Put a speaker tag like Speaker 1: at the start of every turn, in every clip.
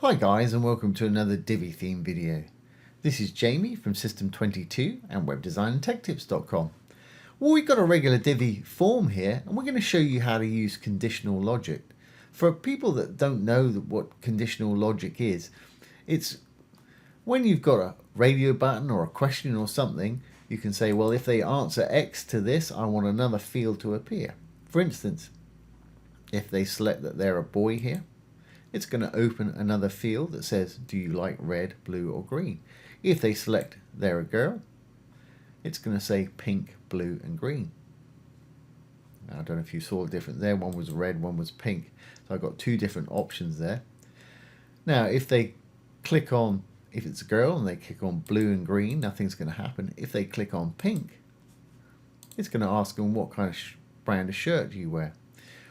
Speaker 1: Hi guys, and welcome to another Divi Theme video. This is Jamie from System 22 and webdesignandtechtips.com. Well, we've got a regular Divi form here and we're going to show you how to use conditional logic. For people that don't know what conditional logic is, it's when you've got a radio button or a question or something, you can say, well, if they answer X to this, I want another field to appear. For instance, if they select that they're a boy here, it's going to open another field that says, do you like red, blue or green? If they select they're a girl, it's going to say pink, blue and green. Now, I don't know if you saw the difference there. One was red, one was pink. So I've got two different options there. Now, if they click on, if it's a girl and they click on blue and green, nothing's going to happen. If they click on pink, it's going to ask them what kind of brand of shirt do you wear.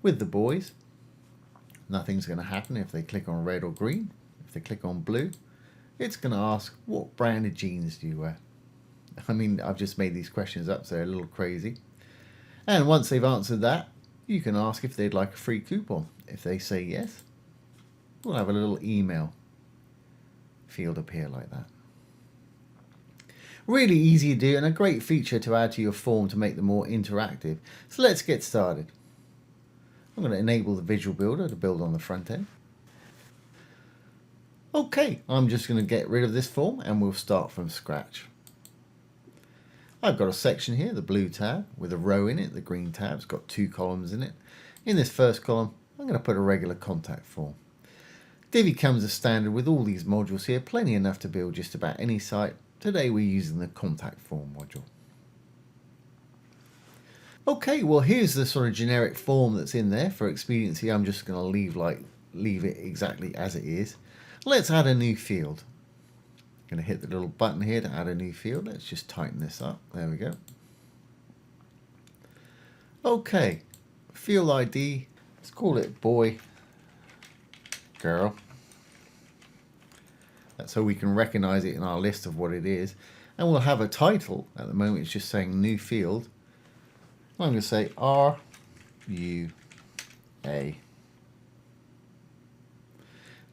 Speaker 1: With the boys, nothing's going to happen if they click on red or green. If they click on blue, it's going to ask, what brand of jeans do you wear? I mean, I've just made these questions up, so they're a little crazy. And once they've answered that, you can ask if they'd like a free coupon. If they say yes, we'll have a little email field appear like that. Really easy to do and a great feature to add to your form to make them more interactive. So let's get started. I'm going to enable the visual builder to build on the front end. Okay, I'm just going to get rid of this form and we'll start from scratch. I've got a section here, the blue tab, with a row in it. The green tab's got two columns in it. In this first column, I'm going to put a regular contact form. Divi comes as standard with all these modules here, plenty enough to build just about any site. Today we're using the contact form module. Okay, well here's the sort of generic form that's in there. For expediency, I'm just going to leave it exactly as it is. Let's add a new field. I'm going to hit the little button here to add a new field. Let's just tighten this up. There we go. Okay, field ID. Let's call it boy, girl. That's so we can recognize it in our list of what it is. And we'll have a title. At the moment, it's just saying new field. I'm going to say RUA.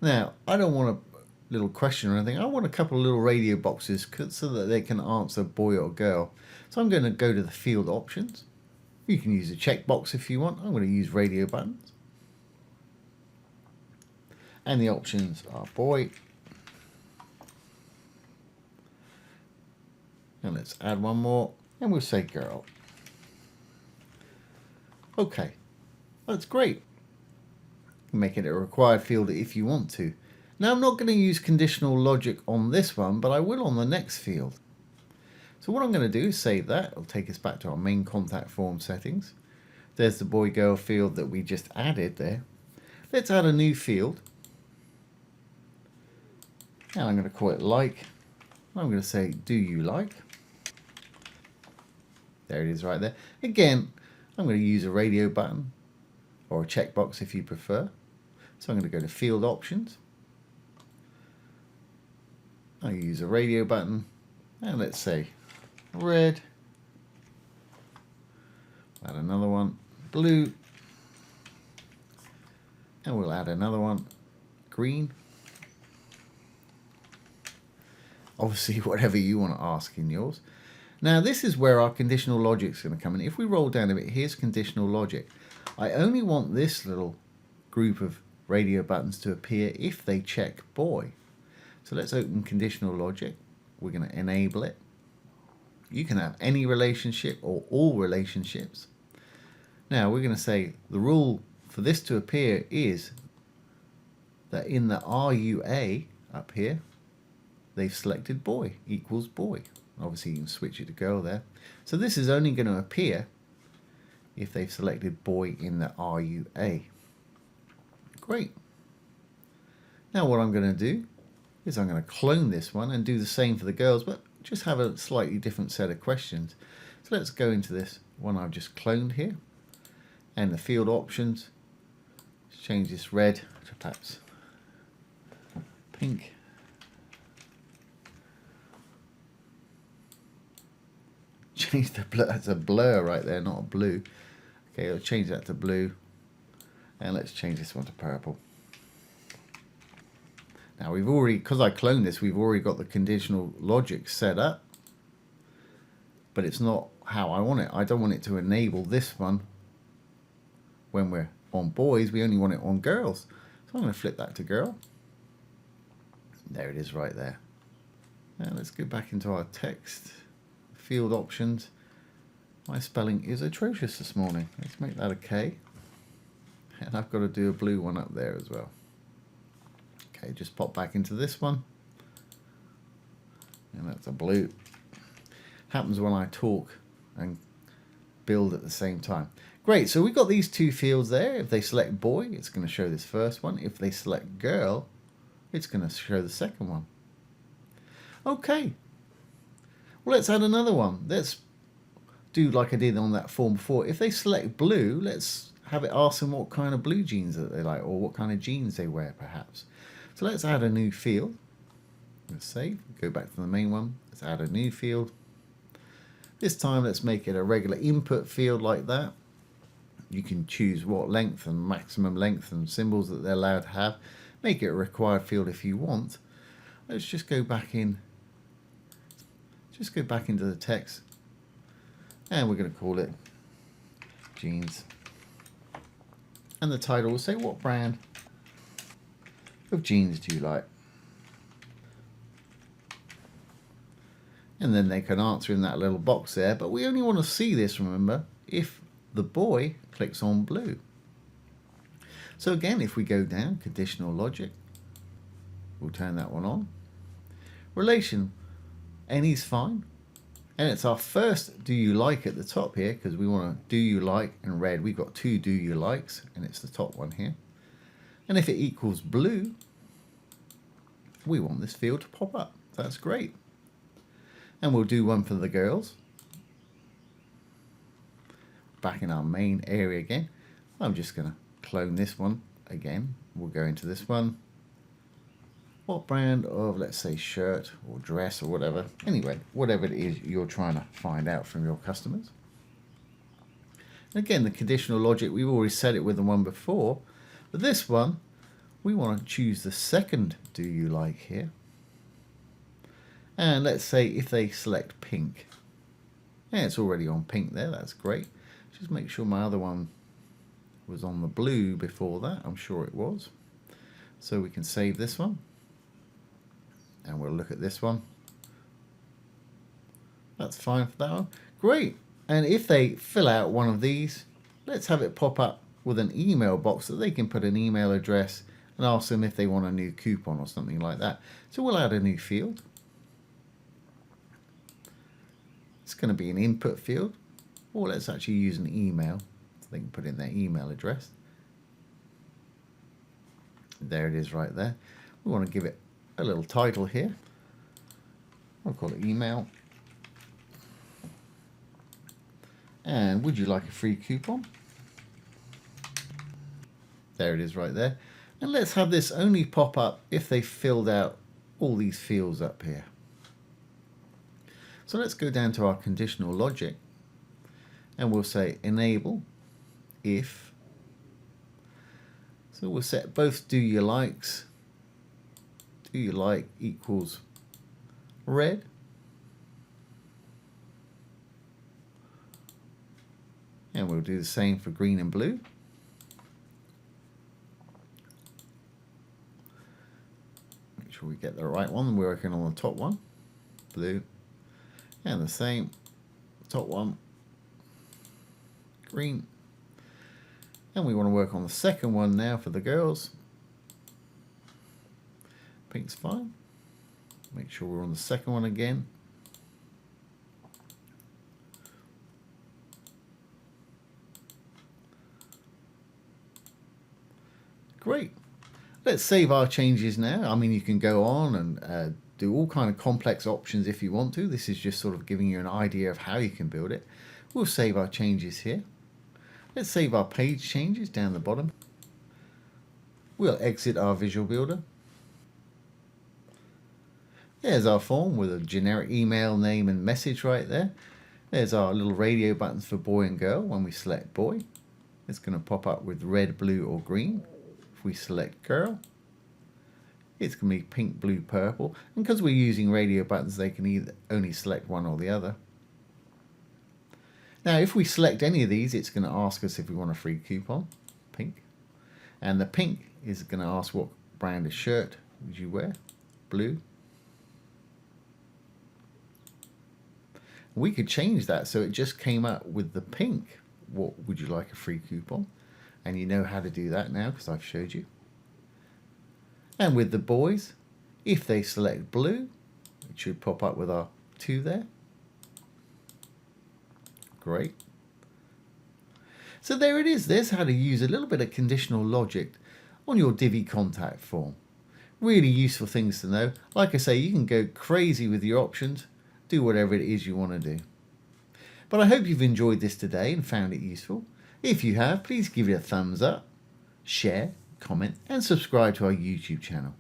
Speaker 1: Now, I don't want a little question or anything. I want a couple of little radio boxes so that they can answer boy or girl. So I'm going to go to the field options. You can use a checkbox if you want. I'm going to use radio buttons. And the options are boy. And let's add one more. And we'll say girl. Okay, that's great. Make it a required field if you want to. Now I'm not going to use conditional logic on this one, but I will on the next field. So what I'm going to do is save that. It'll take us back to our main contact form settings. There's the boy girl field that we just added there. Let's add a new field. And I'm going to call it like. I'm going to say, do you like? There it is right there. Again, I'm going to use a radio button or a checkbox if you prefer. So I'm going to go to field options. I use a radio button and let's say red. Add another one, blue. And we'll add another one, green. Obviously, whatever you want to ask in yours. Now this is where our conditional logic is going to come in. If we roll down a bit, here's conditional logic. I only want this little group of radio buttons to appear if they check boy. So let's open conditional logic. We're going to enable it. You can have any relationship or all relationships. Now we're going to say the rule for this to appear is that in the RUA up here, they've selected boy equals boy. Obviously you can switch it to girl there. So this is only going to appear if they've selected boy in the RUA. Great. Now what I'm going to do is I'm going to clone this one and do the same for the girls, but just have a slightly different set of questions. So let's go into this one I've just cloned here. And the field options. Let's change this red to perhaps pink. Change the blur, that's a blur right there, not a blue. Okay, I'll change that to blue. And let's change this one to purple. Now we've already, because I cloned this, we've already got the conditional logic set up, but it's not how I want it. I don't want it to enable this one when we're on boys. We only want it on girls. So I'm going to flip that to girl. There it is right there. Now let's go back into our text field options. My spelling is atrocious this morning. Let's make that a K. And I've got to do a blue one up there as well. Okay, just pop back into this one. And that's a blue. Happens when I talk and build at the same time. Great, so we've got these two fields there. If they select boy, it's going to show this first one. If they select girl, it's going to show the second one. Okay, well, let's add another one. Let's do like I did on that form before. If they select blue, let's have it ask them what kind of blue jeans that they like, or what kind of jeans they wear perhaps. So let's add a new field. Let's save, go back to the main one. Let's add a new field. This time let's make it a regular input field like that. You can choose what length and maximum length and symbols that they're allowed to have. Make it a required field if you want. Let's just go back in. Just go back into the text. And we're going to call it jeans. And the title will say, what brand of jeans do you like? And then they can answer in that little box there. But we only want to see this, remember, if the boy clicks on blue. So again, if we go down, conditional logic, we'll turn that one on. Relation, any's fine. And it's our first do you like at the top here, because we want to do you like and red. We've got two do you likes, and it's the top one here. And if it equals blue, we want this field to pop up. That's great. And we'll do one for the girls. Back in our main area again. I'm just going to clone this one again. We'll go into this one. What brand of, let's say, shirt or dress or whatever. Anyway, whatever it is you're trying to find out from your customers. And again, the conditional logic, we've already set it with the one before. But this one, we want to choose the second do you like here. And let's say if they select pink. Yeah, it's already on pink there, that's great. Just make sure my other one was on the blue before that. I'm sure it was. So we can save this one. And we'll look at this one. That's fine for that one. Great. And if they fill out one of these, let's have it pop up with an email box that they can put an email address and ask them if they want a new coupon or something like that. So we'll add a new field. It's going to be an input field. Or let's actually use an email. So they can put in their email address. There it is right there. We want to give it a little title here. I'll call it email. And would you like a free coupon? There it is right there. And let's have this only pop up if they filled out all these fields up here. So let's go down to our conditional logic and we'll say enable if. So we'll set both do you likes. Do you like equals red. And we'll do the same for green and blue. Make sure we get the right one. We're working on the top one, blue. And the same, top one, green. And we want to work on the second one now for the girls. Pink's fine. Make sure we're on the second one again. Great. Let's save our changes now. I mean, you can go on and do all kind of complex options if you want to. This is just sort of giving you an idea of how you can build it. We'll save our changes here. Let's save our page changes down the bottom. We'll exit our visual builder. There's our form with a generic email, name and message right there. There's our little radio buttons for boy and girl. When we select boy, it's going to pop up with red, blue or green. If we select girl, it's going to be pink, blue, purple. And because we're using radio buttons, they can either only select one or the other. Now, if we select any of these, it's going to ask us if we want a free coupon, pink. And the pink is going to ask what brand of shirt would you wear, blue. We could change that so it just came up with the pink. What would you like a free coupon? And you know how to do that now because I've showed you. And with the boys, if they select blue, it should pop up with our 2 there. Great. So there it is. There's how to use a little bit of conditional logic on your Divi contact form. Really useful things to know. Like I say, you can go crazy with your options. Do whatever it is you want to do. But I hope you've enjoyed this today and found it useful. If you have, please give it a thumbs up, share, comment and subscribe to our YouTube channel.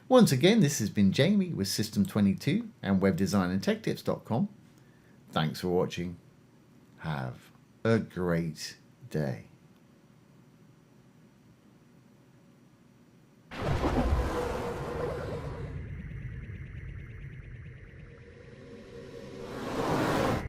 Speaker 1: Once again, this has been Jamie with System 22 and webdesignandtechtips.com. Thanks for watching. Have a great day.